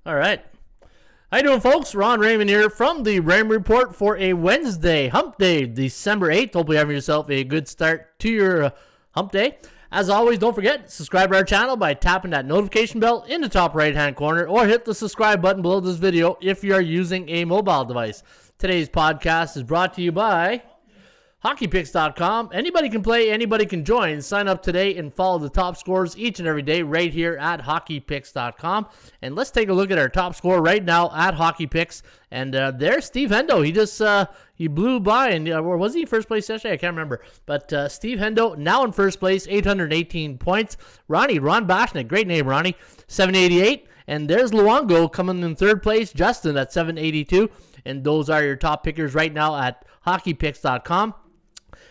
All right. How you doing, folks? Ron Raymond here from the Raymond Report for a Wednesday, Hump Day, December 8th. Hope you're having yourself a good start to your Hump Day. As always, don't forget, subscribe to our channel by tapping that notification bell in the top right-hand corner or hit the subscribe button below this video if you are using a mobile device. Today's podcast is brought to you by HockeyPicks.com. Anybody can play, anybody can join. Sign up today and follow the top scores each and every day right here at HockeyPicks.com. And let's take a look at our top score right now at HockeyPicks. And there's Steve Hendo. He blew by, and or was he first place yesterday? I can't remember. But Steve Hendo now in first place, 818 points. Ron Bashnik, great name, Ronnie, 788. And there's Luongo coming in third place, Justin at 782. And those are your top pickers right now at HockeyPicks.com.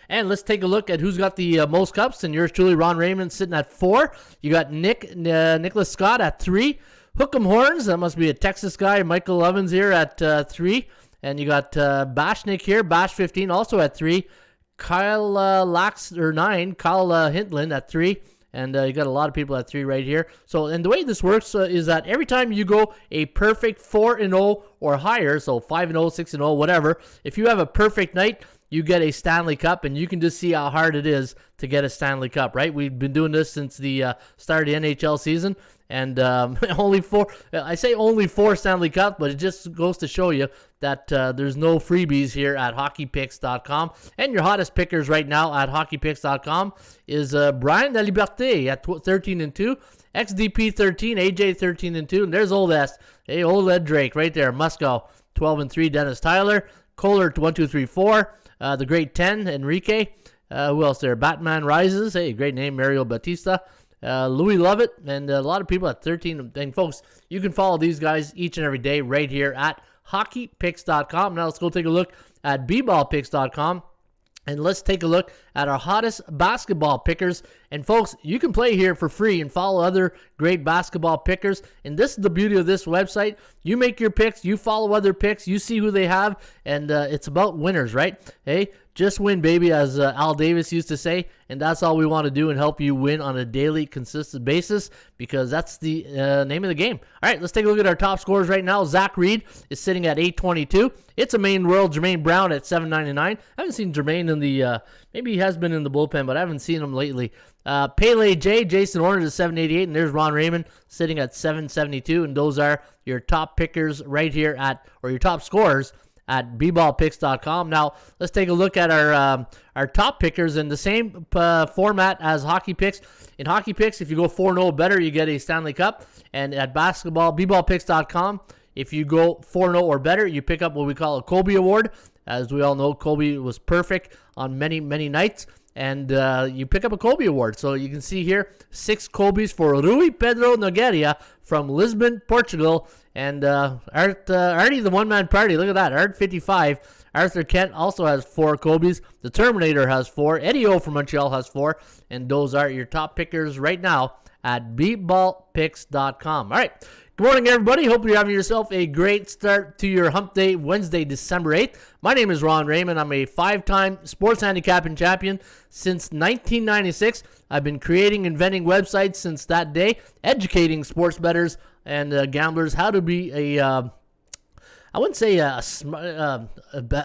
And let's take a look at who's got the most cups. And yours truly, Ron Raymond, sitting at 4. You got Nicholas Scott at 3. Hook'em Horns, that must be a Texas guy. Michael Evans here at 3. And you got Bashnik here, Bash 15, also at 3. Kyle 9. Kyle Hintland at 3. And you got a lot of people at 3 right here. So, and the way this works is that every time you go a perfect 4-0 or higher, so 5-0, 6-0, whatever, if you have a perfect night, you get a Stanley Cup, and you can just see how hard it is to get a Stanley Cup, right? We've been doing this since the start of the NHL season, and only 4 Stanley Cups, but it just goes to show you that there's no freebies here at HockeyPicks.com. And your hottest pickers right now at HockeyPicks.com is Brian Laliberté at 13-2, XDP 13, AJ 13-2, and there's Old S. Hey, Old Ed Drake right there, Muskow 12-3, Dennis Tyler, Kohler 1, 2, 3, 4. The great 10, Enrique. Who else there? Batman Rises. Hey, great name, Mario Batista. Louis Lovett, and a lot of people at 13. And folks, you can follow these guys each and every day right here at HockeyPicks.com. Now let's go take a look at BBallPicks.com. And let's take a look at our hottest basketball pickers. And folks, you can play here for free and follow other great basketball pickers. And this is the beauty of this website. You make your picks, you follow other picks, you see who they have, and it's about winners, right? Hey, just win, baby, as Al Davis used to say. And that's all we want to do and help you win on a daily, consistent basis, because that's the name of the game. All right, let's take a look at our top scorers right now. Zach Reed is sitting at 822. It's a main world. Jermaine Brown at 799. I haven't seen Jermaine in the, maybe he has been in the bullpen, but I haven't seen him lately. Pele J, Jason Orange is 788, and there's Ron Raymond sitting at 772. And those are your top pickers right here at, or your top scorers at bballpicks.com. Now, let's take a look at our top pickers in the same format as Hockey Picks. In Hockey Picks, if you go 4-0 better, you get a Stanley Cup. And at bballpicks.com, if you go 4-0 or better, you pick up what we call a Kobe Award. As we all know, Kobe was perfect on many, many nights. And you pick up a Kobe Award. So you can see here, 6 Kobe's for Rui Pedro Nogueira from Lisbon, Portugal. And Artie, the one-man party, look at that, Art 55. Arthur Kent also has 4 Kobe's. The Terminator has 4. Eddie O from Montreal has 4. And those are your top pickers right now at bballpicks.com. All right. Good morning, everybody. Hope you're having yourself a great start to your Hump Day, Wednesday, December 8th. My name is Ron Raymond. I'm a 5-time sports handicapping champion since 1996. I've been creating and inventing websites since that day, educating sports bettors and gamblers how to be I wouldn't say a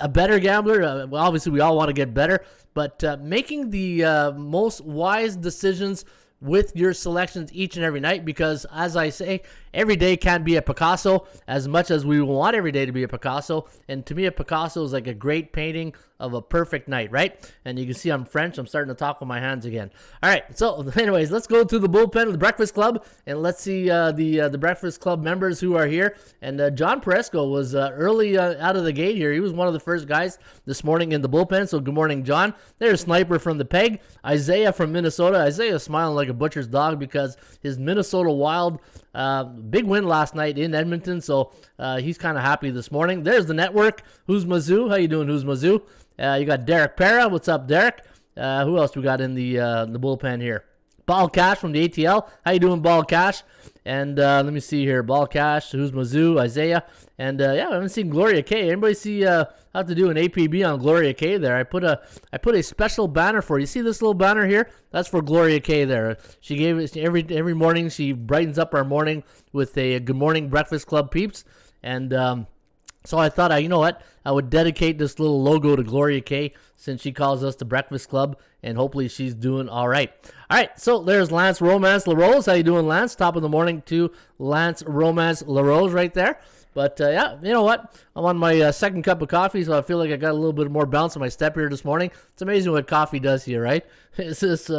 better gambler. Well, obviously, we all want to get better, but making the most wise decisions with your selections each and every night, because as I say, every day can't be a Picasso as much as we want every day to be a Picasso. And to me, a Picasso is like a great painting of a perfect night, right? And you can see I'm French. I'm starting to talk with my hands again. All right. So anyways, let's go to the bullpen of the Breakfast Club, and let's see the Breakfast Club members who are here. And John Paresco was early out of the gate here. He was one of the first guys this morning in the bullpen. So good morning, John. There's Sniper from the Peg. Isaiah from Minnesota. Isaiah smiling like a butcher's dog because his Minnesota Wild big win last night in Edmonton, so he's kind of happy this morning. There's the network. Who's Mizzou? How you doing, Who's Mizzou? You got Derek Para. What's up, Derek? Who else we got in the bullpen here? Ball Cash from the ATL. How you doing, Ball Cash? And let me see here. Ball Cash, who's Mizzou, Isaiah. And I haven't seen Gloria K. Anybody see how to do an APB on Gloria K there? I put a special banner for you. See this little banner here? That's for Gloria K there. She gave it every morning. She brightens up our morning with a Good Morning Breakfast Club peeps. And so I thought, you know what? I would dedicate this little logo to Gloria K, since she calls us the Breakfast Club, and hopefully she's doing all right. All right, so there's Lance Romance LaRose. How you doing, Lance? Top of the morning to Lance Romance LaRose right there. But, you know what? I'm on my second cup of coffee, so I feel like I got a little bit more bounce in my step here this morning. It's amazing what coffee does to you, right? It's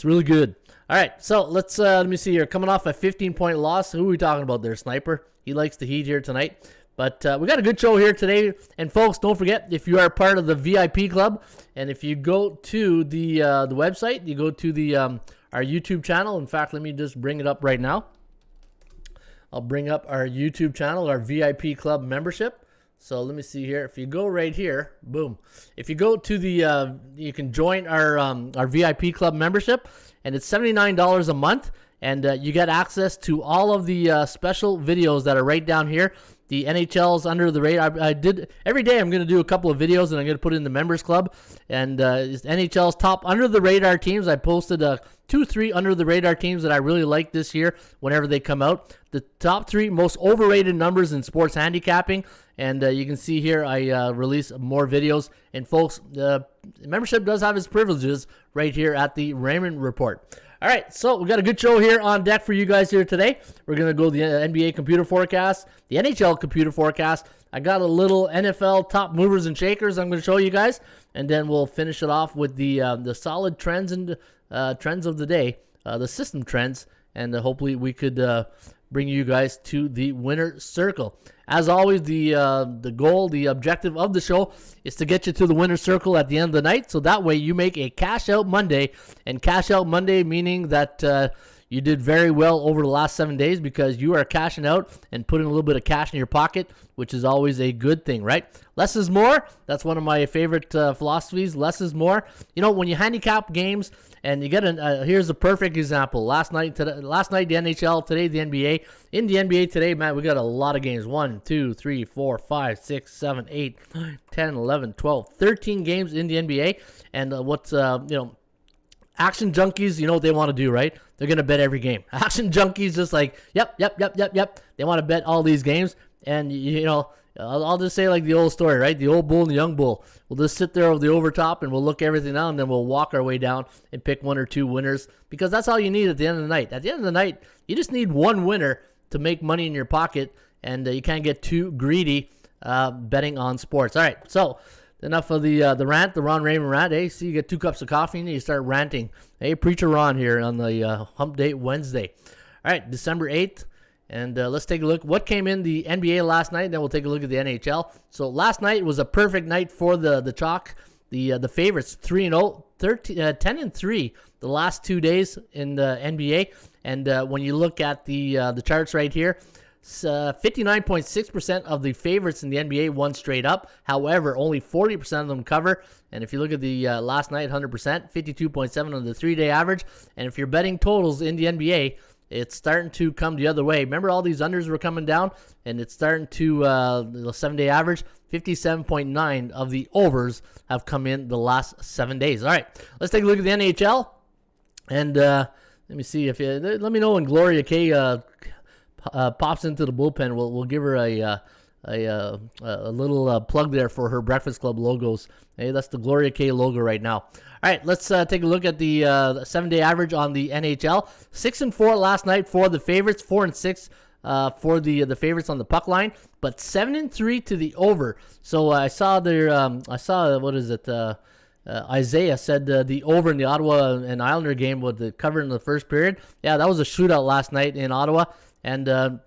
really good. All right, so let me see here. Coming off a 15-point loss. Who are we talking about there, Sniper? He likes the Heat here tonight. But we got a good show here today. And, folks, don't forget, if you are part of the VIP club, and if you go to the website, you go to the our YouTube channel. In fact, let me just bring it up right now. I'll bring up our YouTube channel, our VIP club membership. So let me see here. If you go right here, boom. If you go to the, you can join our VIP club membership, and it's $79 a month. And you get access to all of the special videos that are right down here. The NHL's under the radar. I did every day. I'm going to do a couple of videos, and I'm going to put it in the members club. And NHL's top under the radar teams. I posted 2-3 under the radar teams that I really like this year. Whenever they come out, the top 3 most overrated numbers in sports handicapping. And you can see here I release more videos. And folks, membership does have its privileges right here at the Raymond Report. All right, so we got a good show here on deck for you guys here today. We're going to go the NBA computer forecast, the NHL computer forecast. I got a little NFL top movers and shakers I'm going to show you guys, and then we'll finish it off with the solid trends and trends of the day, the system trends, and hopefully we could bring you guys to the winner circle. As always, the goal, the objective of the show is to get you to the winner circle at the end of the night, so that way you make a cash out Monday, and cash out Monday meaning that you did very well over the last 7 days, because you are cashing out and putting a little bit of cash in your pocket, which is always a good thing, right? Less is more. That's one of my favorite philosophies. Less is more. You know, when you handicap games, and you get here's a perfect example. Last night the NHL, today the NBA. In the NBA today, man, we got a lot of games. 1, 2, 3, 4, 5, 6, 7, 8, 9, 10, 11, 12, 13 games in the NBA. And action junkies, you know what they want to do, right? They're going to bet every game. Action junkies just like, yep. They want to bet all these games. And, I'll just say like the old story, right? The old bull and the young bull. We'll just sit there over the overtop and we'll look everything out, and then we'll walk our way down and pick 1 or 2 winners, because that's all you need at the end of the night. At the end of the night, you just need 1 winner to make money in your pocket, and you can't get too greedy betting on sports. All right, so enough of the rant, the Ron Raymond rant. Hey, see, you get 2 cups of coffee and you start ranting. Hey, Preacher Ron here on the Hump Day Wednesday. All right, December 8th. And let's take a look what came in the NBA last night, and then we'll take a look at the NHL. So last night was a perfect night for the chalk. The favorites 3-0, 10-3 the last 2 days in the NBA. And when you look at the charts right here, 59.6% of the favorites in the NBA won straight up. However, only 40% of them cover. And if you look at the last night, 100%, 52.7 on the 3-day average. And if you're betting totals in the NBA, it's starting to come the other way. Remember, all these unders were coming down, and it's starting to the 7-day average. 57.9 of the overs have come in the last 7 days. All right, let's take a look at the NHL, and let me see if let me know when Gloria K pops into the bullpen. We'll give her a little plug there for her Breakfast Club logos. Hey, that's the Gloria K logo right now. All right, let's take a look at the 7-day average on the NHL. 6-4 last night for the favorites. 4-6 for the favorites on the puck line, but 7-3 to the over. So I saw what is it? Isaiah said the over in the Ottawa and Islander game was covered in the first period. Yeah, that was a shootout last night in Ottawa. And, I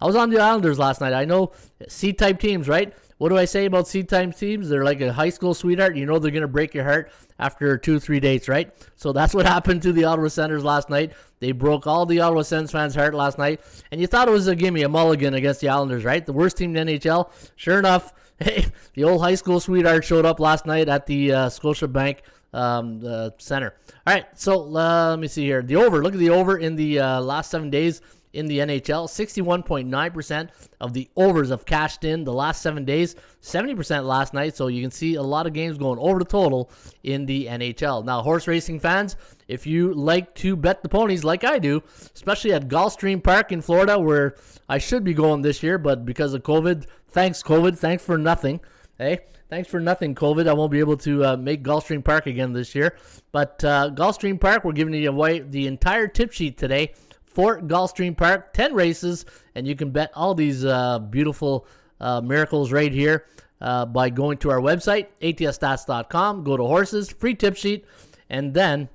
was on the Islanders last night. I know C-type teams, right? What do I say about C-type teams? They're like a high school sweetheart. You know they're going to break your heart after 2-3 dates, right? So that's what happened to the Ottawa Senators last night. They broke all the Ottawa Sens fans' heart last night. And you thought it was a gimme, a mulligan against the Islanders, right? The worst team in the NHL. Sure enough, hey, the old high school sweetheart showed up last night at the Scotiabank center. All right, so let me see here. The over. Look at the over in the last 7 days in the NHL. 61.9% of the overs have cashed in the last 7 days. 70% last night. So you can see a lot of games going over the total in the NHL. Now, horse racing fans, if you like to bet the ponies like I do, especially at Gulfstream Park in Florida, where I should be going this year, but because of COVID, thanks for nothing. Hey, thanks for nothing, COVID. I won't be able to make Gulfstream Park again this year. But Gulfstream Park, we're giving you away the entire tip sheet today for Gulfstream Park. 10 races, and you can bet all these beautiful miracles right here by going to our website, atsstats.com. Go to horses, free tip sheet, and then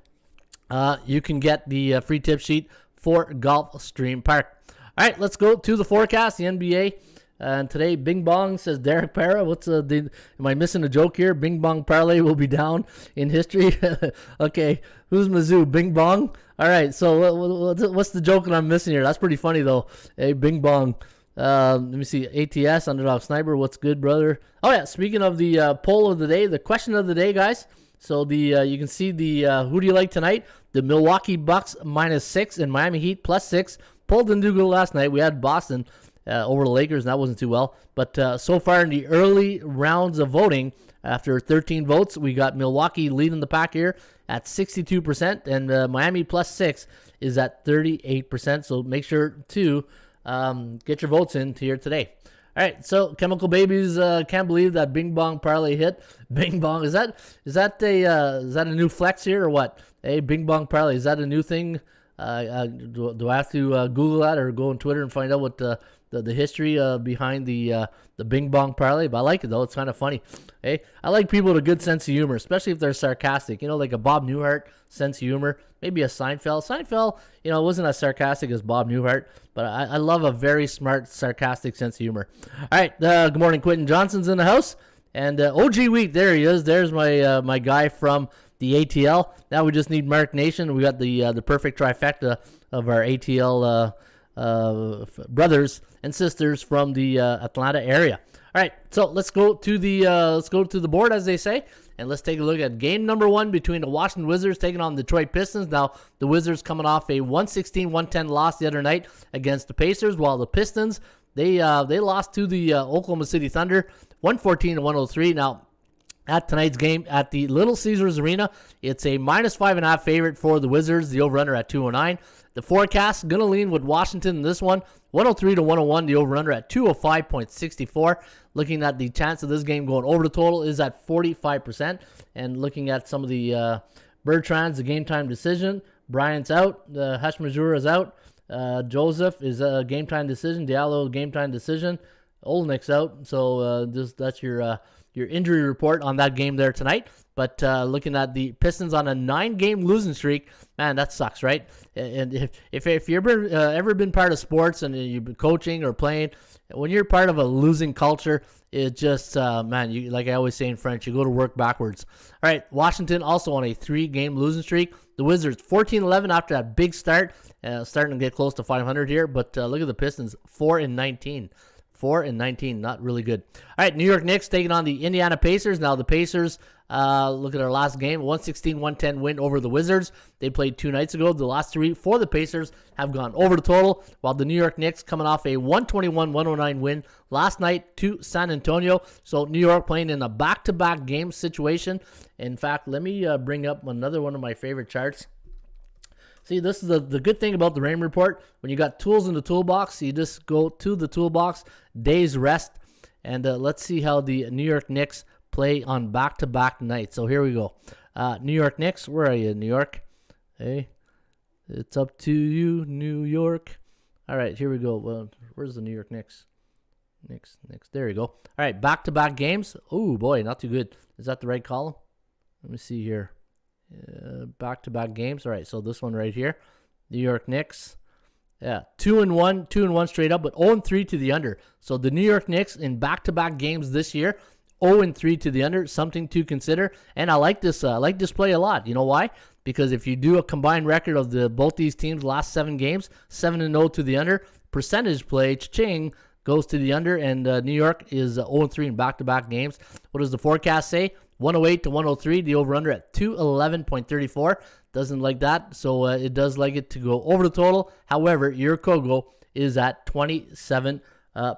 you can get the free tip sheet for Gulfstream Park. All right, let's go to the forecast, the NBA. And today, Bing Bong, says Derek Para. Am I missing a joke here? Bing Bong Parlay will be down in history. Okay, who's Mizzou? Bing Bong? All right, so what's the joke that I'm missing here? That's pretty funny, though. Hey, Bing Bong. Let me see. ATS, Underdog Sniper. What's good, brother? Oh, yeah, speaking of the poll of the day, the question of the day, guys. So you can see the who do you like tonight? The Milwaukee Bucks -6 and Miami Heat +6. Poll didn't do good last night. We had Boston over the Lakers, and that wasn't too well. But so far in the early rounds of voting, after 13 votes, we got Milwaukee leading the pack here at 62%, and Miami +6 is at 38%. So make sure to get your votes in here today. All right, so Chemical Babies, can't believe that Bing Bong Parlay hit. Bing Bong, is that a new flex here or what? Hey, Bing Bong Parlay, is that a new thing? Do I have to Google that or go on Twitter and find out what the history behind the Bing Bong Parlay? But I like it, though. It's kind of funny. Hey, I like people with a good sense of humor, especially if they're sarcastic. You know, like a Bob Newhart sense of humor. Maybe a Seinfeld. Seinfeld, you know, wasn't as sarcastic as Bob Newhart, but I love a very smart, sarcastic sense of humor. All right, good morning. Quentin Johnson's in the house. And OG Week, there he is. There's my guy from the ATL. Now we just need Mark Nation. We got the perfect trifecta of our ATL brothers and sisters from the Atlanta area. All right, so let's go to the board, as they say, and let's take a look at game number 1 between the Washington Wizards taking on the Detroit Pistons. Now the Wizards coming off a 116-110 loss the other night against the Pacers, while the Pistons they lost to the Oklahoma City Thunder 114-103. Now, at tonight's game at the Little Caesars Arena, it's a -5.5 favorite for the Wizards. The over-under at 209. The forecast going to lean with Washington in this one, 103-101. The over-under at 205.64. Looking at the chance of this game going over the total is at 45%. And looking at some of the Bertrands, the game time decision. Bryant's out. Hash Mazur is out. Joseph is a game time decision. Diallo game time decision. Olnick's out. So that's your injury report on that game there tonight. But looking at the Pistons on a 9-game losing streak, man, that sucks, right? And if you've ever been part of sports and you've been coaching or playing, when you're part of a losing culture, it just, man, you, like I always say in French, you go to work backwards. All right, Washington also on a 3-game losing streak. The Wizards 14-11 after that big start, starting to get close to 500 here. But look at the Pistons, 4-19. 4-19, not really good. All right, New York Knicks taking on the Indiana Pacers. Now the Pacers, look at our last game, 116-110 win over the Wizards. They played 2 nights ago. The last 3 for the Pacers have gone over the total, while the New York Knicks coming off a 121-109 win last night to San Antonio. So New York playing in a back-to-back game situation. In fact, let me bring up another one of my favorite charts. See, this is the good thing about the Rain Report. When you got tools in the toolbox, you just go to the toolbox, days rest, and let's see how the New York Knicks play on back-to-back nights. So here we go. New York Knicks, where are you, New York? Hey, it's up to you, New York. All right, here we go. Well, where's the New York Knicks? Knicks. There we go. All right, back-to-back games. Oh, boy, not too good. Is that the right column? Let me see here. Back-to-back games. All right, so this one right here, New York Knicks. Yeah, 2-1 straight up, but 0-3 to the under. So the New York Knicks in back-to-back games this year, 0-3 to the under, something to consider. And I like this play a lot. You know why? Because if you do a combined record of both these teams' last 7 games, 7-0 to the under, percentage play, cha-ching, goes to the under, and New York is 0-3 in back-to-back games. What does the forecast say? 108 to 103. The over-under at 211.34. Doesn't like that, so it does like it to go over the total. However, your Kogo is at 27%. All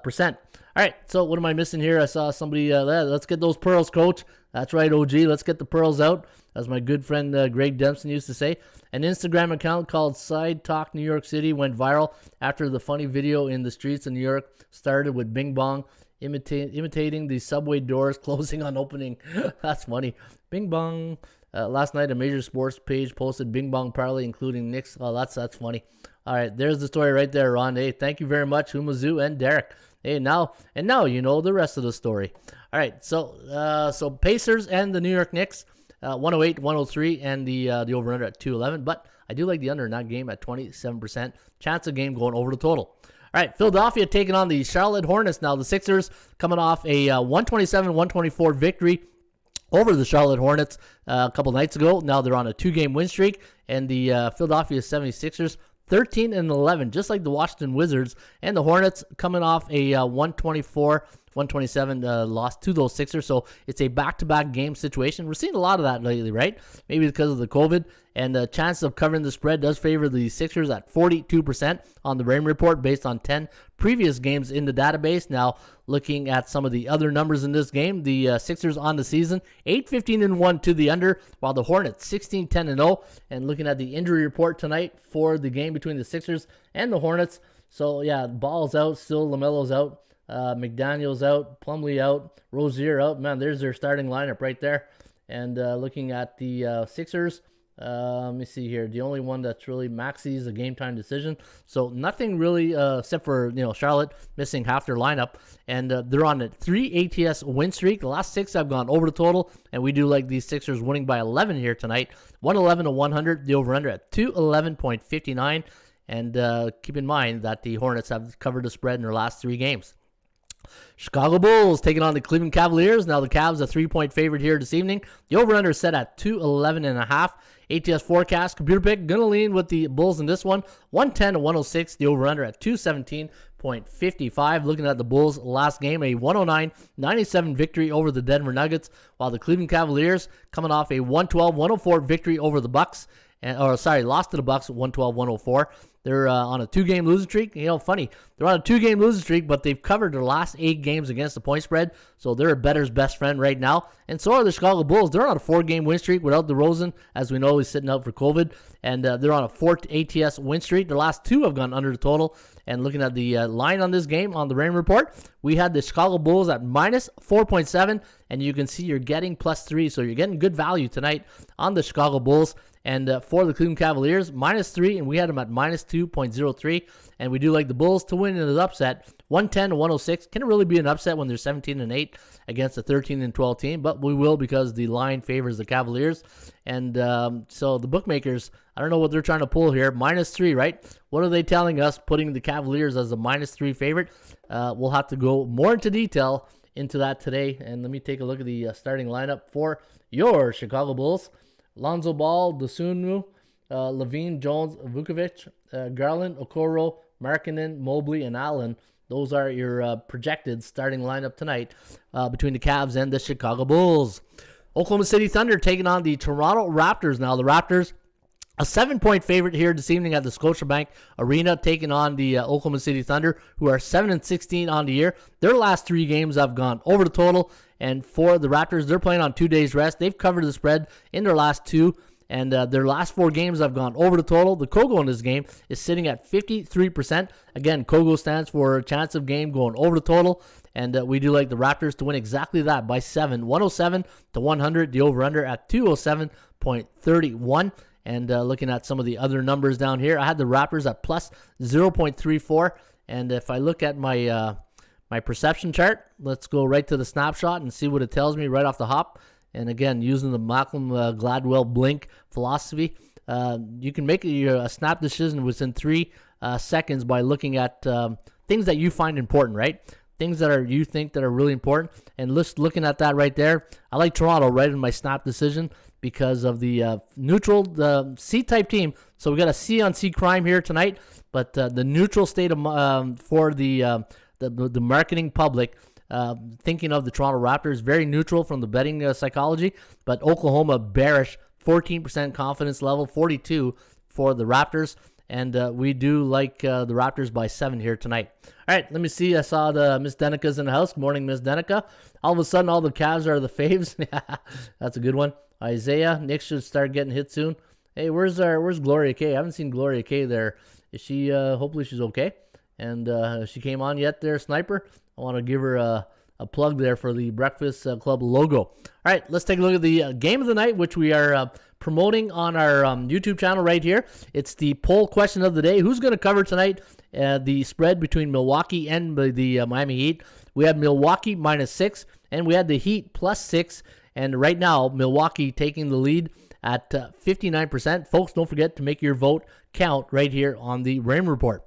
right, so what am I missing here? I saw somebody, let's get those pearls, coach. That's right, OG. Let's get the pearls out, as my good friend Greg Dempson used to say. An Instagram account called Side Talk New York City went viral after the funny video in the streets of New York started with Bing Bong imitating the subway doors closing on opening. That's funny. Bing Bong. Last night, a major sports page posted Bing Bong parlay, including Knicks. Oh, that's funny. All right, there's the story right there, Ron. Hey, thank you very much, Humazoo and Derek. Hey, now you know the rest of the story. All right, so Pacers and the New York Knicks, 108, 103, and the over-under at 211. But I do like the under in that game at 27%. Chance of game going over the total. All right, Philadelphia taking on the Charlotte Hornets now. The Sixers coming off a 127-124 victory over the Charlotte Hornets a couple nights ago. Now they're on a 2-game win streak, and the Philadelphia 76ers 13-11, just like the Washington Wizards. And the Hornets coming off a 124-127 loss to those Sixers. So it's a back-to-back game situation. We're seeing a lot of that lately, right? Maybe because of the COVID. And the chance of covering the spread does favor the Sixers at 42% on the Rain Report based on 10 previous games in the database. Now, looking at some of the other numbers in this game, the Sixers on the season, 8-15-1 to the under, while the Hornets 16-10-0. And looking at the injury report tonight for the game between the Sixers and the Hornets. So, yeah, Ball's out, still LaMelo's out, McDaniel's out, Plumlee out, Rozier out. Man, there's their starting lineup right there. And looking at the Sixers, let me see here. The only one that's really Maxi's a game time decision. So nothing really except for Charlotte missing half their lineup, and they're on a 3 ATS win streak. The last 6 have gone over the total, and we do like these Sixers winning by 11 here tonight. 111 to 100. The over under at 211.59. And keep in mind that the Hornets have covered the spread in their last 3 games. Chicago Bulls taking on the Cleveland Cavaliers. Now the Cavs a 3-point favorite here this evening. The over-under is set at 211.5. ATS forecast, computer pick, gonna lean with the Bulls in this one. 110 to 106. The over-under at 217.55. Looking at the Bulls last game, a 109-97 victory over the Denver Nuggets, while the Cleveland Cavaliers coming off a 112-104 victory over the Bucks. Lost to the Bucks 112-104. They're on a 2-game losing streak. Funny. They're on a 2-game losing streak, but they've covered their last 8 games against the point spread, so they're a bettor's best friend right now. And so are the Chicago Bulls. They're on a 4-game win streak without DeRozan, as we know he's sitting out for COVID, and they're on a 4 ATS win streak. Their last 2 have gone under the total. And looking at the line on this game on the Rain Report, we had the Chicago Bulls at minus 4.7, and you can see you're getting plus 3, so you're getting good value tonight on the Chicago Bulls. And for the Cleveland Cavaliers, minus 3, and we had them at minus 2.03. And we do like the Bulls to win in an upset, 110 to 106. Can it really be an upset when they're 17-8 against a 13-12 team? But we will, because the line favors the Cavaliers. And so the bookmakers, I don't know what they're trying to pull here. Minus 3, right? What are they telling us, putting the Cavaliers as a minus 3 favorite? We'll have to go more into detail into that today. And let me take a look at the starting lineup for your Chicago Bulls. Lonzo Ball, Dosunmu, Levine, Jones, Vukovic, Garland, Okoro, Markkanen, Mobley, and Allen. Those are your projected starting lineup tonight between the Cavs and the Chicago Bulls. Oklahoma City Thunder taking on the Toronto Raptors. Now the Raptors, a 7-point favorite here this evening at the Scotiabank Arena, taking on the Oklahoma City Thunder, who are 7-16 on the year. Their last 3 games have gone over the total. And for the Raptors, they're playing on 2 days rest. They've covered the spread in their last 2. And their last 4 games have gone over the total. The Kogo in this game is sitting at 53%. Again, Kogo stands for a chance of game going over the total. And we do like the Raptors to win exactly that by 7. 107 to 100. The over-under at 207.31. And looking at some of the other numbers down here, I had the Raptors at plus 0.34. And if I look at my perception chart, let's go right to the snapshot and see what it tells me right off the hop. And again, using the Malcolm Gladwell blink philosophy, you can make a snap decision within 3 seconds by looking at things that you find important, right? Things that you think that are really important. And looking at that right there, I like Toronto right in my snap decision because of the neutral C-type team. So we got a C-on-C crime here tonight, but the neutral state of for the marketing public thinking of the Toronto Raptors. Very neutral from the betting psychology, but Oklahoma bearish, 14% confidence level, 42 for the Raptors. And we do like the Raptors by 7 here tonight. All right, let me see. I saw the Miss Denica's in the house. Good morning, Miss Denica. All of a sudden, all the Cavs are the faves. That's a good one. Isaiah, Nick should start getting hit soon. Hey, where's Gloria K? I haven't seen Gloria K there. Is she? Hopefully she's okay. And she came on yet there, Sniper? I want to give her a plug there for the Breakfast Club logo. All right, let's take a look at the game of the night, which we are promoting on our YouTube channel right here. It's the poll question of the day. Who's going to cover tonight the spread between Milwaukee and the Miami Heat? We have Milwaukee -6, and we had the Heat +6. And right now, Milwaukee taking the lead at 59%. Folks, don't forget to make your vote count right here on the Rain Report.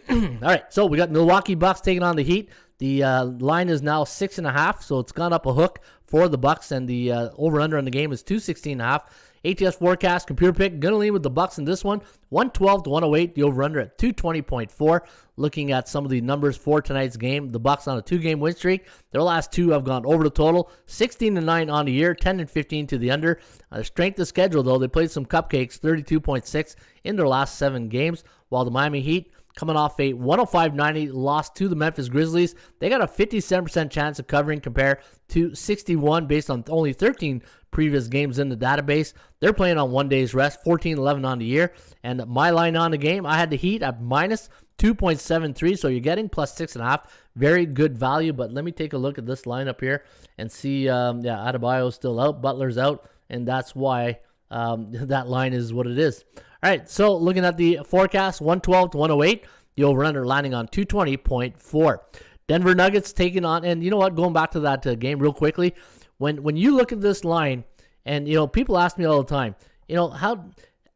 All right, so we got Milwaukee Bucks taking on the Heat. The line is now 6.5, so it's gone up a hook for the Bucks, and the over/under on the game is 216.5. ATS forecast, computer pick, gonna lean with the Bucks in this one, 112 to 108. The over/under at 220.4. Looking at some of the numbers for tonight's game, the Bucks on a 2-game win streak. Their last 2 have gone over the total, 16-9 on the year, 10-15 to the under. Strength of schedule though, they played some cupcakes, 32.6 in their last 7 games, while the Miami Heat, coming off a 105-90 loss to the Memphis Grizzlies, they got a 57% chance of covering compared to 61 based on only 13 previous games in the database. They're playing on 1 day's rest, 14-11 on the year. And my line on the game, I had the Heat at -2.73, so you're getting +6.5. Very good value, but let me take a look at this lineup here and see, Adebayo's still out, Butler's out, and that's why that line is what it is. All right, so looking at the forecast, 112 to 108. The over-under landing on 220.4. Denver Nuggets taking on, and you know what, going back to that game real quickly, when you look at this line, and, people ask me all the time,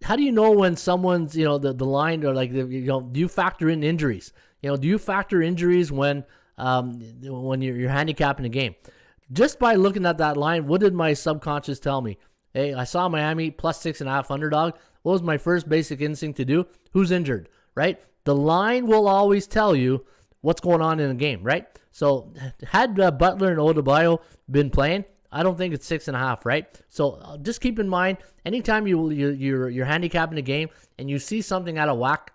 how do you know when someone's, the line, or like, do you factor in injuries? Do you factor injuries when you're handicapping a game? Just by looking at that line, what did my subconscious tell me? Hey, I saw Miami +6.5 underdog. What was my first basic instinct to do? Who's injured, right? The line will always tell you what's going on in a game, right? So had Butler and Adebayo been playing, I don't think it's 6.5, right? So just keep in mind, anytime you're handicapping a game and you see something out of whack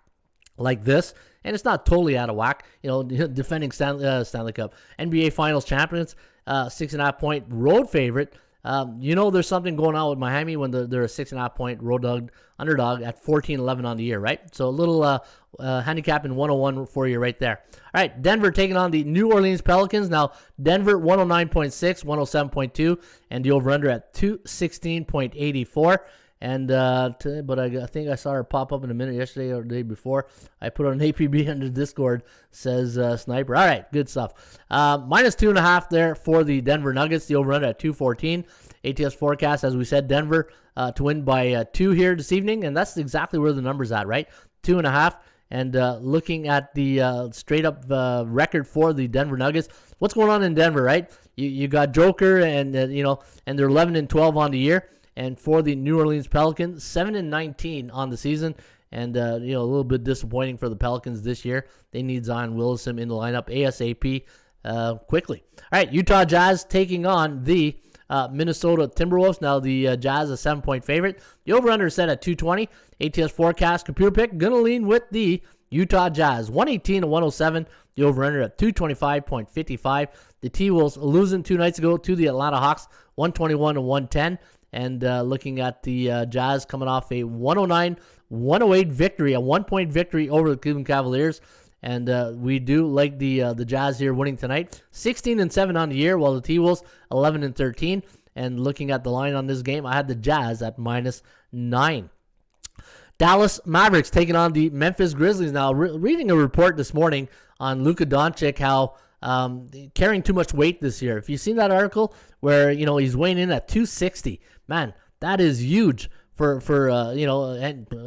like this, and it's not totally out of whack, defending Stanley Cup, NBA Finals champions, 6.5 point road favorite. There's something going on with Miami when they're a 6.5 point road underdog at 14-11 on the year, right? So a little handicapping 101 for you right there. All right, Denver taking on the New Orleans Pelicans. Now, Denver 109.6, 107.2, and the over-under at 216.84. And but I think I saw her pop up in a minute yesterday or the day before. I put on APB under Discord, says Sniper. All right, good stuff. -2.5 there for the Denver Nuggets. The over-under at 214. ATS forecast, as we said, Denver to win by 2 here this evening, and that's exactly where the number's at, right? 2.5. And looking at the straight-up record for the Denver Nuggets, what's going on in Denver, right? You got Joker, and and they're 11-12 on the year. And for the New Orleans Pelicans, 7-19 on the season. And, a little bit disappointing for the Pelicans this year. They need Zion Williamson in the lineup ASAP quickly. All right, Utah Jazz taking on the Minnesota Timberwolves. Now, the Jazz a 7-point favorite. The over-under is set at 220. ATS forecast, computer pick, going to lean with the Utah Jazz. 118 to 107. The over-under at 225.55. The T-Wolves losing 2 nights ago to the Atlanta Hawks, 121 to 110. And looking at the Jazz coming off a 109-108 victory, a 1-point victory over the Cleveland Cavaliers. And we do like the Jazz here winning tonight. 16-7 on the year, while the T-Wolves 11-13. And looking at the line on this game, I had the Jazz at -9. Dallas Mavericks taking on the Memphis Grizzlies. Now, reading a report this morning on Luka Doncic, how carrying too much weight this year. If you've seen that article where, he's weighing in at 260, man, that is huge for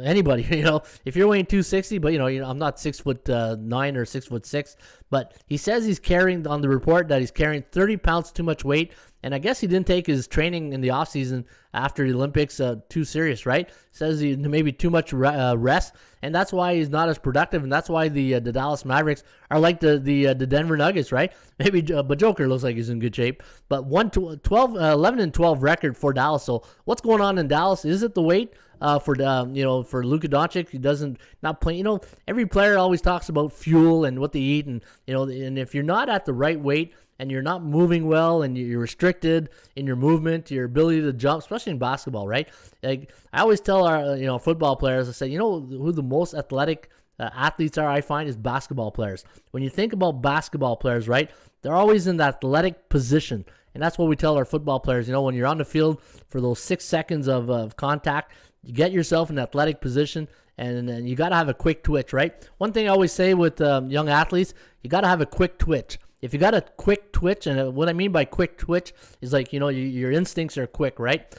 anybody. If you're weighing 260, but I'm not 6'9" or 6'6", but he says he's carrying, on the report, that he's carrying 30 pounds too much weight. And I guess he didn't take his training in the offseason after the Olympics too serious, right? Says he maybe too much rest, and that's why he's not as productive, and that's why the Dallas Mavericks are like the Denver Nuggets, right? Maybe, but Joker looks like he's in good shape. But 11-12 record for Dallas. So what's going on in Dallas? Is it the weight? For Luka Doncic, he doesn't not play. Every player always talks about fuel and what they eat, and and if you're not at the right weight and you're not moving well and you're restricted in your movement, your ability to jump, especially in basketball, right? Like I always tell our football players, I say, who the most athletic athletes are, I find, is basketball players. When you think about basketball players, right, they're always in the athletic position. And that's what we tell our football players. When you're on the field for those 6 seconds of contact, you get yourself in an athletic position, and you got to have a quick twitch, right? One thing I always say with young athletes, you got to have a quick twitch. If you got a quick twitch, and what I mean by quick twitch is like, your instincts are quick, right?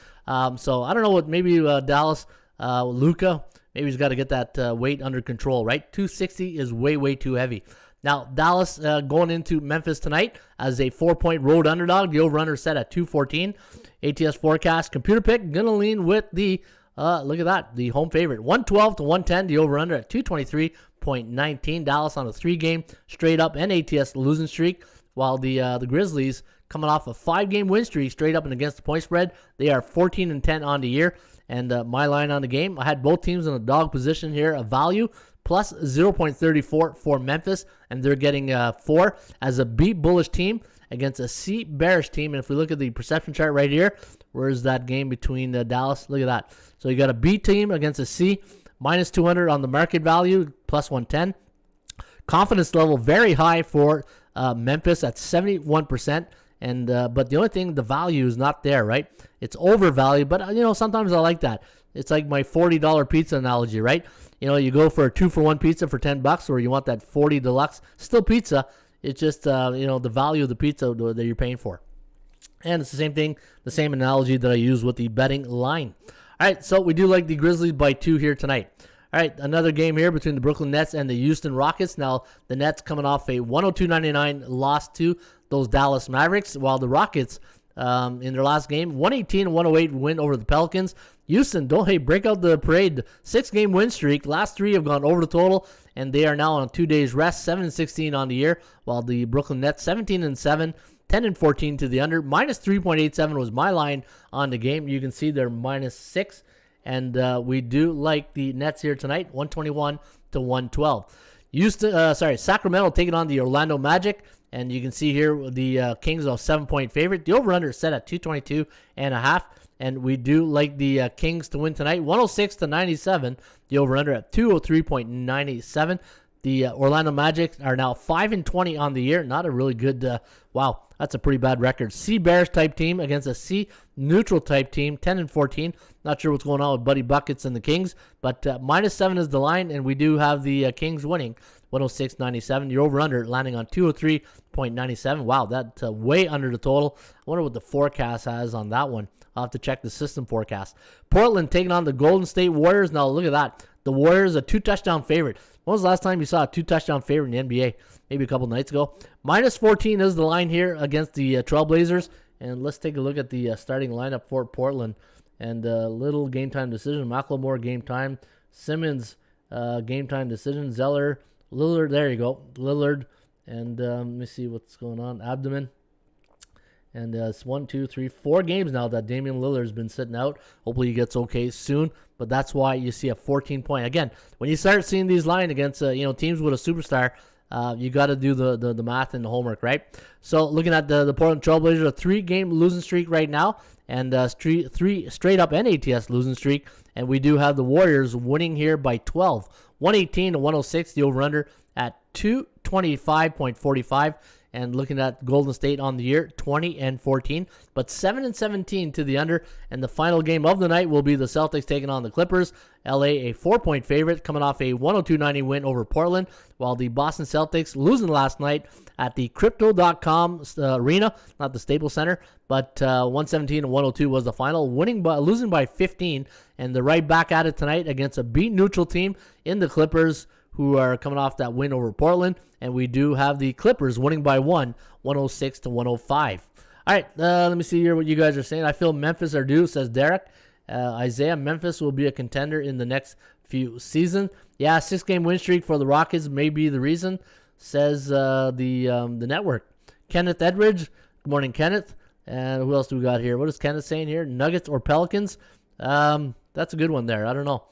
So I don't know what, maybe Dallas, Luka, maybe he's got to get that weight under control, right? 260 is way, way too heavy. Now, Dallas going into Memphis tonight as a 4-point road underdog. The over-under set at 214. ATS forecast, computer pick, going to lean with the, look at that, the home favorite. 112-110, the over-under at 223.19. Dallas on a 3-game straight-up and ATS losing streak, while the Grizzlies coming off a 5-game win streak straight up and against the point spread. They are 14-10 on the year. And my line on the game, I had both teams in a dog position here, a value, plus 0.34 for Memphis, and they're getting 4 as a B bullish team against a C bearish team. And if we look at the perception chart right here, where's that game between Dallas? Look at that. So you got a B team against a C, minus 200 on the market value, plus 110. Confidence level very high for Memphis at 71%. And but the only thing, the value is not there, right? It's overvalued, but sometimes I like that. It's like my $40 pizza analogy, right? You go for a 2-for-1 pizza for $10, or you want that 40 deluxe, still pizza. It's just the value of the pizza that you're paying for. And it's the same thing, the same analogy that I use with the betting line. All right, so we do like the Grizzlies by 2 here tonight. All right, another game here between the Brooklyn Nets and the Houston Rockets. Now, the Nets coming off a 102-99 loss to those Dallas Mavericks, while the Rockets, in their last game, 118-108 win over the Pelicans. Houston, break out the parade. 6-game win streak. Last 3 have gone over the total, and they are now on 2 days rest, 7-16 on the year, while the Brooklyn Nets, 17-7, 10-14 to the under. Minus 3.87 was my line on the game. You can see they're minus 6. And we do like the Nets here tonight, 121-112. Sacramento taking on the Orlando Magic. And you can see here the Kings are a 7-point favorite. The over-under is set at 222.5. And we do like the Kings to win tonight, 106-97. The over-under at 203.97. The Orlando Magic are now 5-20 on the year. Not a really good, wow, that's a pretty bad record. C Bears type team against a C neutral type team, 10-14. Not sure what's going on with Buddy Buckets and the Kings, but minus 7 is the line, and we do have the Kings winning 106.97. The over-under landing on 203.97. Wow, that's way under the total. I wonder what the forecast has on that one. I'll have to check the system forecast. Portland taking on the Golden State Warriors. Now, look at that. The Warriors, a 2-touchdown favorite. When was the last time you saw a 2-touchdown favorite in the NBA? Maybe a couple nights ago. Minus 14 is the line here against the Trailblazers. And let's take a look at the starting lineup for Portland. And little game time decision. McLemore game time. Simmons game time decision. Zeller. Lillard. There you go. Lillard. And let me see what's going on. Abdomen. And it's 1, 2, 3, 4 games now that Damian Lillard's been sitting out. Hopefully he gets okay soon. But that's why you see a 14-point. Again, when you start seeing these lines against teams with a superstar, you got to do the math and the homework, right? So looking at the Portland Trailblazers, a 3-game losing streak right now, and 3 straight up and ATS losing streak. And we do have the Warriors winning here by 12, 118-106. The over/under at 225.45. And looking at Golden State on the year, 20-14, but 7-17 to the under. And the final game of the night will be the Celtics taking on the Clippers. LA, a 4-point favorite, coming off a 102-90 win over Portland, while the Boston Celtics losing last night at the Crypto.com arena, not the Staples Center, but 117-102 was the final, losing by 15. And they're right back at it tonight against a beat neutral team in the Clippers, who are coming off that win over Portland. And we do have the Clippers winning by 1, 106-105. All right, let me see here what you guys are saying. I feel Memphis are due, says Derek. Isaiah, Memphis will be a contender in the next few seasons. Yeah, 6-game win streak for the Rockets may be the reason, says the network. Kenneth Edridge, good morning, Kenneth. And who else do we got here? What is Kenneth saying here? Nuggets or Pelicans? That's a good one there. I don't know.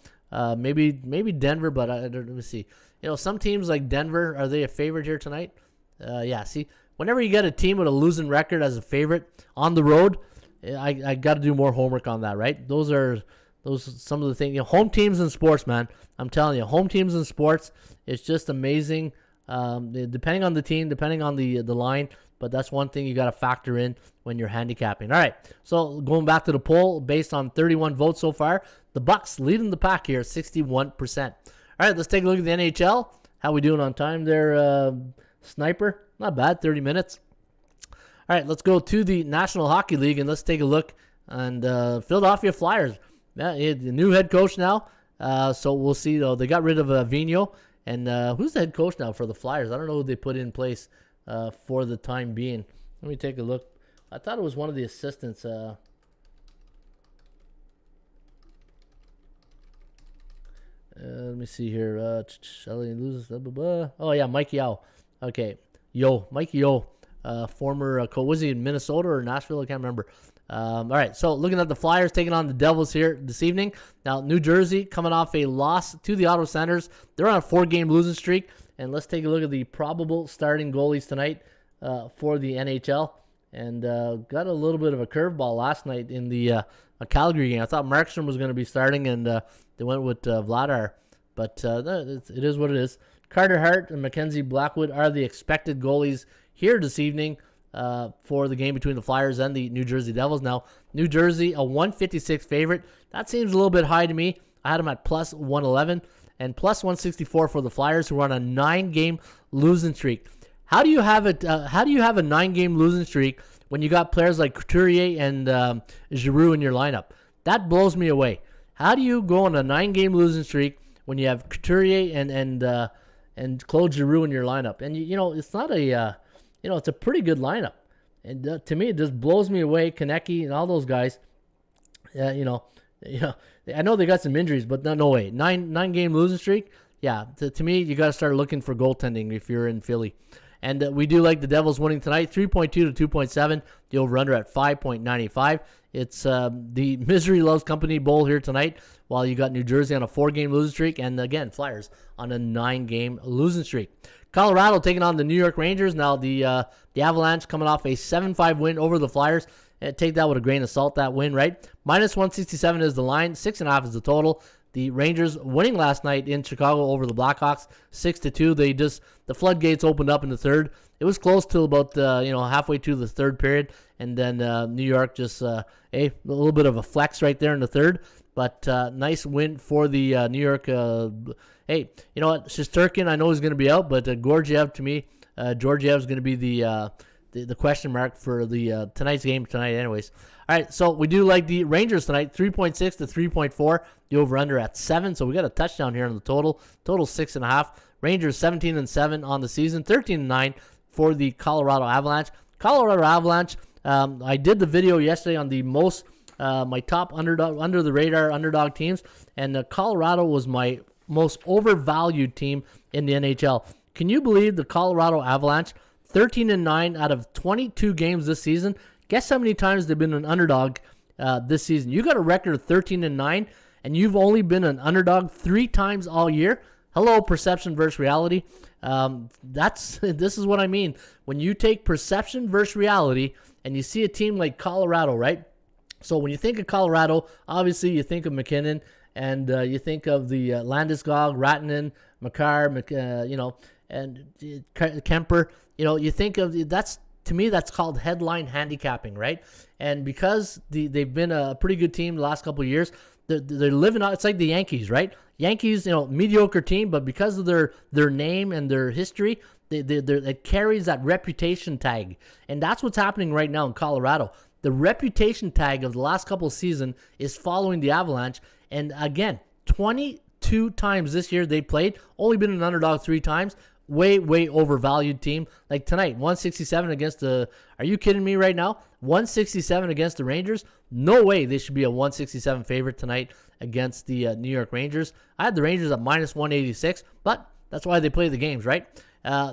Maybe Denver, but let me see. Some teams like Denver, are they a favorite here tonight? Yeah, see, whenever you get a team with a losing record as a favorite on the road, I got to do more homework on that, right? Those are some of the things. Home teams in sports, man. I'm telling you, home teams in sports, it's just amazing. Depending on the team, depending on the line, but that's one thing you got to factor in when you're handicapping. All right, so going back to the poll, based on 31 votes so far, the Bucks leading the pack here, 61%. All right, let's take a look at the NHL. How we doing on time there, Sniper? Not bad, 30 minutes. All right, let's go to the National Hockey League, and let's take a look. And Philadelphia Flyers, the new head coach now. So we'll see, though. They got rid of Vigneault. And who's the head coach now for the Flyers? I don't know who they put in place for the time being. Let me take a look. I thought it was one of the assistants. Let me see here. Oh, yeah, Mike Yeo. Okay, Mike Yeo. Former coach. Was he in Minnesota or Nashville? I can't remember. All right, so looking at the Flyers taking on the Devils here this evening. Now, New Jersey coming off a loss to the Ottawa Senators. They're on a 4-game losing streak. And let's take a look at the probable starting goalies tonight for the NHL. And got a little bit of a curveball last night in the Calgary game. I thought Markstrom was going to be starting, and they went with Vladar. But it is what it is. Carter Hart and Mackenzie Blackwood are the expected goalies here this evening for the game between the Flyers and the New Jersey Devils. Now, New Jersey, a 156 favorite. That seems a little bit high to me. I had them at plus 111 and plus 164 for the Flyers, who are on a 9-game losing streak. How do you have it? How do you have a 9-game losing streak when you got players like Couturier and Giroux in your lineup? That blows me away. How do you go on a 9-game losing streak when you have Couturier and Claude Giroux in your lineup? And it's not a it's a pretty good lineup. And to me, it just blows me away. Konecny and all those guys. I know they got some injuries, but no way. 9-game losing streak. Yeah, to me, you got to start looking for goaltending if you're in Philly. And we do like the Devils winning tonight, 3.2 to 2.7. The over-under at 5.95. It's the Misery Loves Company Bowl here tonight, while you got New Jersey on a 4-game losing streak, and again, Flyers on a 9-game losing streak. Colorado taking on the New York Rangers. Now, the Avalanche coming off a 7-5 win over the Flyers. Take that with a grain of salt, that win, right? Minus 167 is the line. 6.5 is the total. The Rangers winning last night in Chicago over the Blackhawks, 6-2. The floodgates opened up in the third. It was close till about halfway through the third period, and then New York just a little bit of a flex right there in the third. But nice win for the New York. Hey, you know what? Shesterkin, I know he's going to be out, but Georgiev, to me, Georgiev is going to be the question mark for the tonight's game tonight anyways. All right, so we do like the Rangers tonight, 3.6 to 3.4. The over-under at 7, so we got a touchdown here on the total. Total 6.5. Rangers 17-7 on the season, 13-9 for the Colorado Avalanche. Colorado Avalanche, I did the video yesterday on the my top under the radar underdog teams, and Colorado was my most overvalued team in the NHL. Can you believe the Colorado Avalanche, 13-9 out of 22 games this season? Guess how many times they've been an underdog this season? You got a record of 13-9, and you've only been an underdog 3 times all year. Hello, perception versus reality. This is what I mean. When you take perception versus reality, and you see a team like Colorado, right? So when you think of Colorado, obviously you think of McKinnon, and you think of the Landeskog, Rantanen, Makar, and Kemper. You think of that's. To me, that's called headline handicapping, right? And because they've been a pretty good team the last couple of years, they're living out. It's like the Yankees, right? Yankees, mediocre team, but because of their name and their history, it carries that reputation tag. And that's what's happening right now in Colorado. The reputation tag of the last couple of seasons is following the Avalanche. And again, 22 times this year they played, only been an underdog 3 times. way overvalued team. Like tonight, 167 against the. Are you kidding me right now? 167 against the Rangers. No way they should be a 167 favorite tonight against the New York Rangers. I had the Rangers at minus 186, but that's why they play the games, right?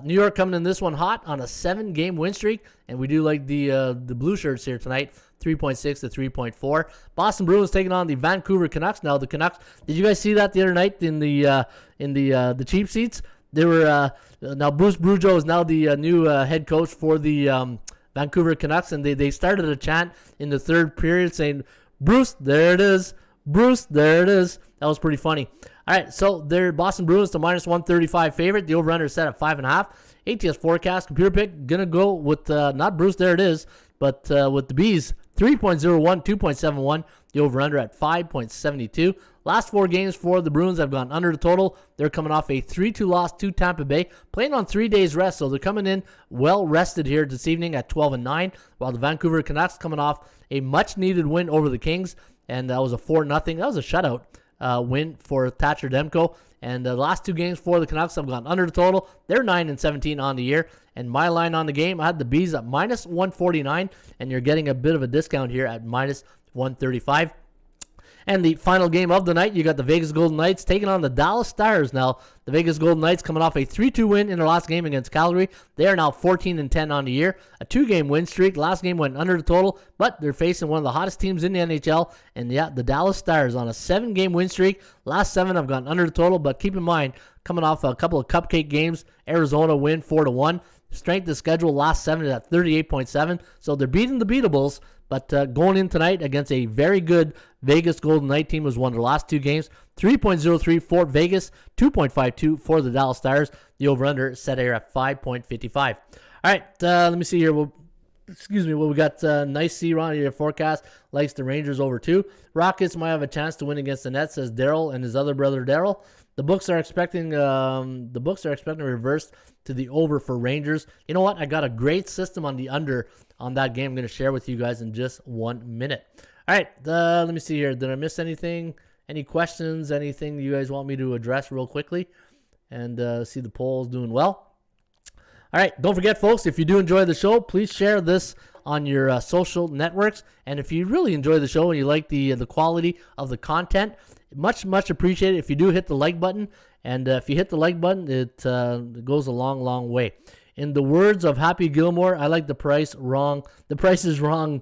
New York coming in this one hot on a 7-game win streak, and we do like the blue shirts here tonight, 3.6 to 3.4. Boston Bruins taking on the Vancouver Canucks. Now the Canucks, did you guys see that the other night in the cheap seats? They were now Bruce Boudreau is now the new head coach for the Vancouver Canucks, and they started a chant in the third period saying, "Bruce, there it is. Bruce, there it is." That was pretty funny. All right, so they're Boston Bruins to minus 135 favorite. The over-under is set at 5.5. ATS forecast, computer pick, going to go with not Bruce, there it is, but with the Bees, 3.01, 2.71. The over-under at 5.72. Last 4 games for the Bruins have gone under the total. They're coming off a 3-2 loss to Tampa Bay, playing on 3 days rest, so they're coming in well-rested here this evening at 12-9, while the Vancouver Canucks coming off a much-needed win over the Kings, and that was a 4-0. That was a shutout win for Thatcher Demko. And the last 2 games for the Canucks have gone under the total. They're 9-17 on the year. And my line on the game, I had the Bees at minus 149, and you're getting a bit of a discount here at minus 135. And the final game of the night, you got the Vegas Golden Knights taking on the Dallas Stars. Now, the Vegas Golden Knights coming off a 3-2 win in their last game against Calgary. They are now 14-10 on the year. A 2-game win streak. Last game went under the total, but they're facing one of the hottest teams in the NHL. And yeah, the Dallas Stars on a 7-game win streak. Last 7 have gone under the total, but keep in mind, coming off a couple of cupcake games, Arizona win 4-1. Strength of schedule last 7 is at 38.7. So they're beating the beatables. But going in tonight against a very good Vegas Golden Knight team was won their last 2 games. 3.03 for Vegas, 2.52 for the Dallas Stars. The over-under set here at 5.55. All right, let me see here. Well, we got nice C-Ron here forecast. Likes the Rangers over 2. Rockets might have a chance to win against the Nets, says Daryl and his other brother Daryl. The books are expecting reverse to the over for Rangers. You know what? I got a great system on the under on that game. I'm going to share with you guys in just 1 minute. All right, let me see here. Did I miss anything? Any questions? Anything you guys want me to address real quickly? And see the polls doing well. All right, don't forget, folks, if you do enjoy the show, please share this on your social networks. And if you really enjoy the show and you like the quality of the content, much appreciated if you do hit the like button. And if you hit the like button, it goes a long way. In the words of Happy Gilmore, I like the price wrong. The price is wrong.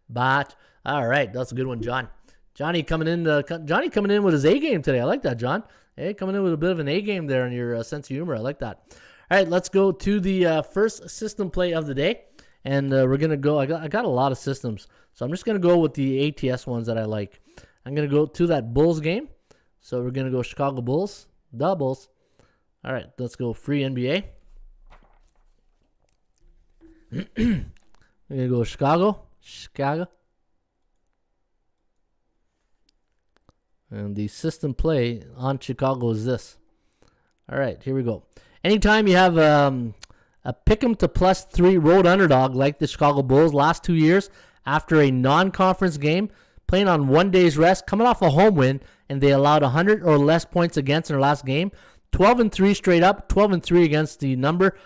But all right, that's a good one, John. Johnny coming in with his A game today. I like that, John. Hey, coming in with a bit of an A game there on your sense of humor. I like that. All right, let's go to the first system play of the day. And we're going to go, I got a lot of systems. So I'm just going to go with the ATS ones that I like. I'm going to go to that Bulls game. So we're going to go Chicago Bulls. The Bulls. All right, let's go free NBA. We're going to go Chicago. And the system play on Chicago is this. All right, here we go. Anytime you have a pick'em to +3 road underdog like the Chicago Bulls last 2 years after a non-conference game, playing on 1 day's rest, coming off a home win, and they allowed 100 or less points against in their last game. 12-3 straight up, 12-3 against the number.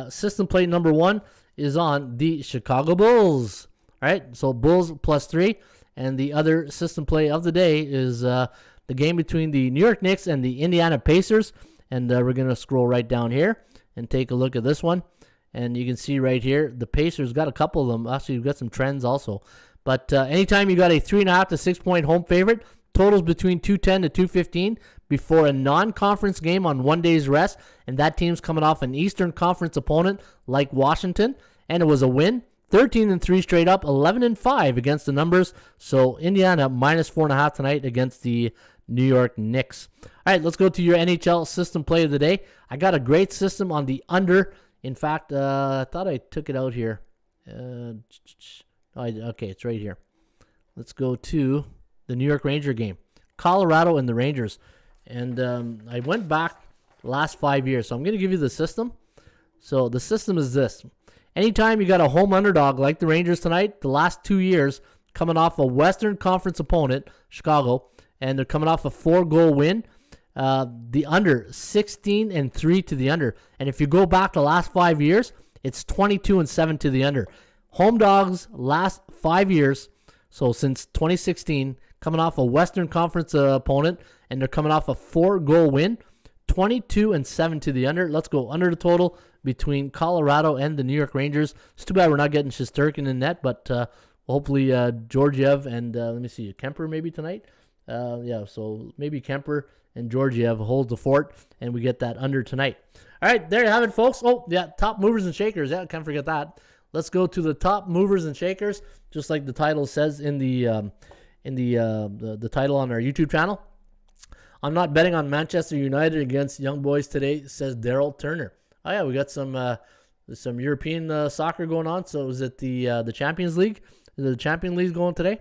System play number 1 is on the Chicago Bulls. All right, so Bulls +3. And the other system play of the day is the game between the New York Knicks and the Indiana Pacers. And we're going to scroll right down here and take a look at this one. And you can see right here, the Pacers got a couple of them. Actually, you've got some trends also. But anytime you got a 3.5 to 6 point home favorite, totals between 210 to 215 before a non-conference game on 1 day's rest. And that team's coming off an Eastern Conference opponent like Washington. And it was a win. 13-3 straight up, 11-5 against the numbers. So Indiana -4.5 tonight against the New York Knicks. All right, let's go to your NHL system play of the day. I got a great system on the under. In fact, I thought I took it out here. Okay, it's right here. Let's go to the New York Ranger game. Colorado and the Rangers. And I went back the last 5 years. So I'm going to give you the system. So the system is this. Anytime you got a home underdog like the Rangers tonight, the last 2 years, coming off a Western Conference opponent, Chicago, and they're coming off a 4-goal win, The under, 16-3 to the under. And if you go back the last 5 years, it's 22-7 to the under. Home dogs last 5 years, so since 2016, coming off a Western Conference opponent, and they're coming off a 4-goal win, 22-7 to the under. Let's go under the total between Colorado and the New York Rangers. It's too bad we're not getting Shesterkin in net, but hopefully Georgiev and, let me see, Kemper maybe tonight. So maybe Kemper and Georgiev hold the fort, and we get that under tonight. All right, there you have it, folks. Oh, yeah, top movers and shakers. Yeah, can't forget that. Let's go to the top movers and shakers, just like the title says in the title on our YouTube channel. I'm not betting on Manchester United against Young Boys today, says Daryl Turner. Oh yeah, we got some European soccer going on. So is it the Champions League? Is the Champions League going today?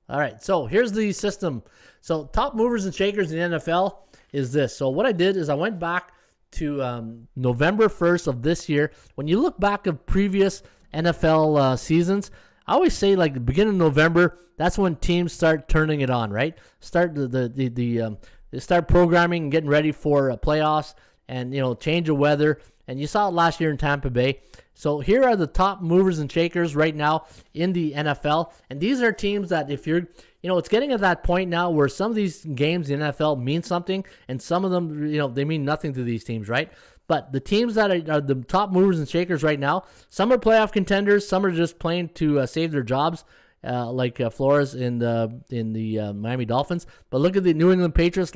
All right, so here's the system. So top movers and shakers in the NFL is this. So what I did is I went back to November 1st of this year. When you look back at previous NFL seasons, I always say like the beginning of November, that's when teams start turning it on, right? Start they start programming and getting ready for playoffs and, change of weather. And you saw it last year in Tampa Bay. So here are the top movers and shakers right now in the NFL. And these are teams that if you're, it's getting at that point now where some of these games in the NFL mean something and some of them, they mean nothing to these teams, right? But the teams that are the top movers and shakers right now, some are playoff contenders, some are just playing to save their jobs, like Flores in the Miami Dolphins. But look at the New England Patriots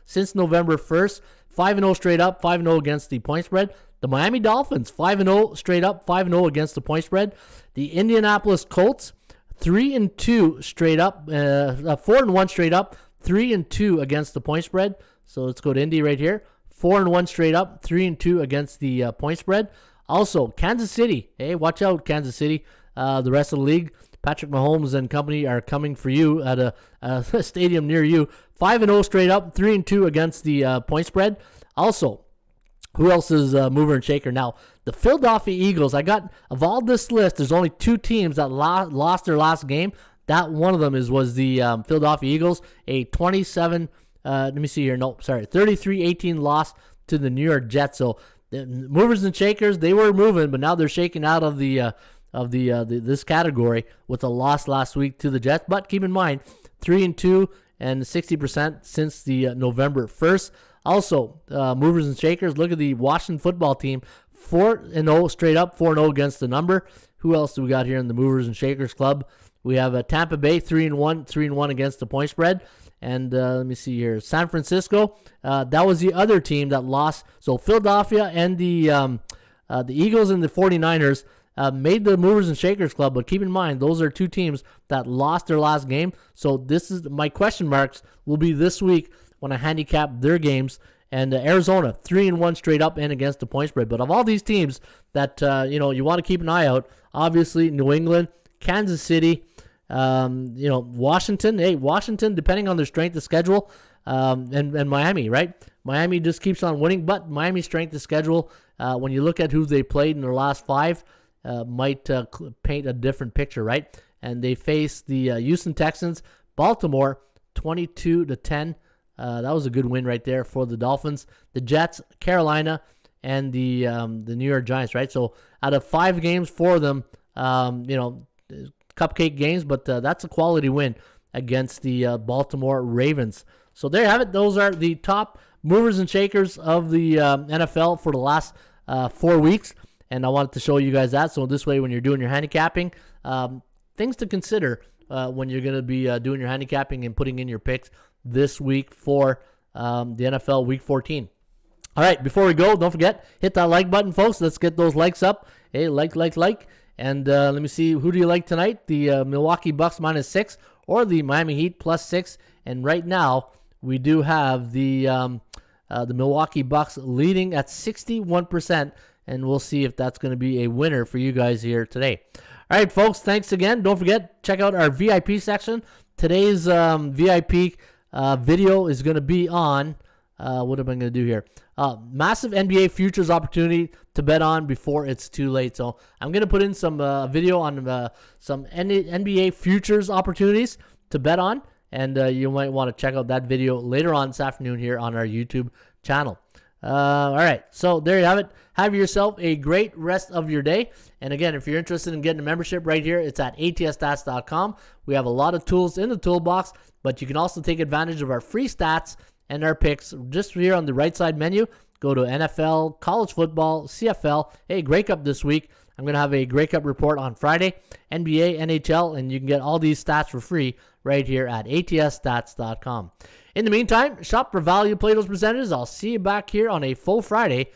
since November 1st, 5-0 straight up, 5-0 against the point spread. The Miami Dolphins, 5-0 straight up, 5-0 against the point spread. The Indianapolis Colts, 3-2 straight up, 4-1 straight up, 3-2 against the point spread. So let's go to Indy right here. 4-1 straight up, 3-2 against the point spread. Also, Kansas City. Hey, watch out, Kansas City. The rest of the league, Patrick Mahomes and company are coming for you at a stadium near you. 5-0 straight up, 3-2 against the point spread. Also, who else is mover and shaker? Now, the Philadelphia Eagles, of all this list, there's only 2 teams that lost their last game. That one of them was the Philadelphia Eagles, a 33-18 loss to the New York Jets. So the movers and shakers, they were moving, but now they're shaking out of this category with a loss last week to the Jets. But keep in mind, 3-2 and 60% since the November 1st. Also, movers and shakers, look at the Washington football team, 4-0 straight up, 4-0 against the number. Who else do we got here in the movers and shakers club? We have Tampa Bay, 3-1 against the point spread. And let me see here, San Francisco, that was the other team that lost. So Philadelphia and the Eagles and the 49ers made the movers and shakers club, but keep in mind, those are 2 teams that lost their last game. So this is my question marks will be this week when I handicap their games. And Arizona, 3-1 straight up and against the point spread. But of all these teams that you want to keep an eye out, obviously New England, Kansas City, Washington. Hey, Washington, depending on their strength of schedule, and Miami, right? Miami just keeps on winning, but Miami's strength of schedule, when you look at who they played in their last 5, might paint a different picture, right? And they face the Houston Texans, Baltimore, 22-10. That was a good win right there for the Dolphins. The Jets, Carolina, and the New York Giants, right? So out of 5 games for them, cupcake games, but that's a quality win against the Baltimore Ravens. So there you have it. Those are the top movers and shakers of the NFL for the last 4 weeks. And I wanted to show you guys that. So this way, when you're doing your handicapping, things to consider when you're going to be doing your handicapping and putting in your picks this week for the NFL Week 14. All right, before we go, don't forget, hit that like button, folks. Let's get those likes up. Hey, like. And let me see, who do you like tonight? The Milwaukee Bucks -6 or the Miami Heat +6. And right now, we do have the Milwaukee Bucks leading at 61%. And we'll see if that's going to be a winner for you guys here today. All right, folks, thanks again. Don't forget, check out our VIP section. Today's VIP video is going to be on, what am I going to do here? Massive NBA futures opportunity to bet on before it's too late. So I'm going to put in some video on some NBA futures opportunities to bet on. and you might want to check out that video later on this afternoon here on our YouTube channel. All right, so there you have it. Have yourself a great rest of your day. And again, if you're interested in getting a membership right here, it's at atsstats.com. We have a lot of tools in the toolbox, but you can also take advantage of our free stats and our picks just here on the right side menu. Go to NFL, college football, CFL. Hey, Grey Cup this week. I'm going to have a Grey Cup report on Friday, NBA, NHL, and you can get all these stats for free right here at atsstats.com. In the meantime, shop for value, play those percentages. I'll see you back here on a full Friday.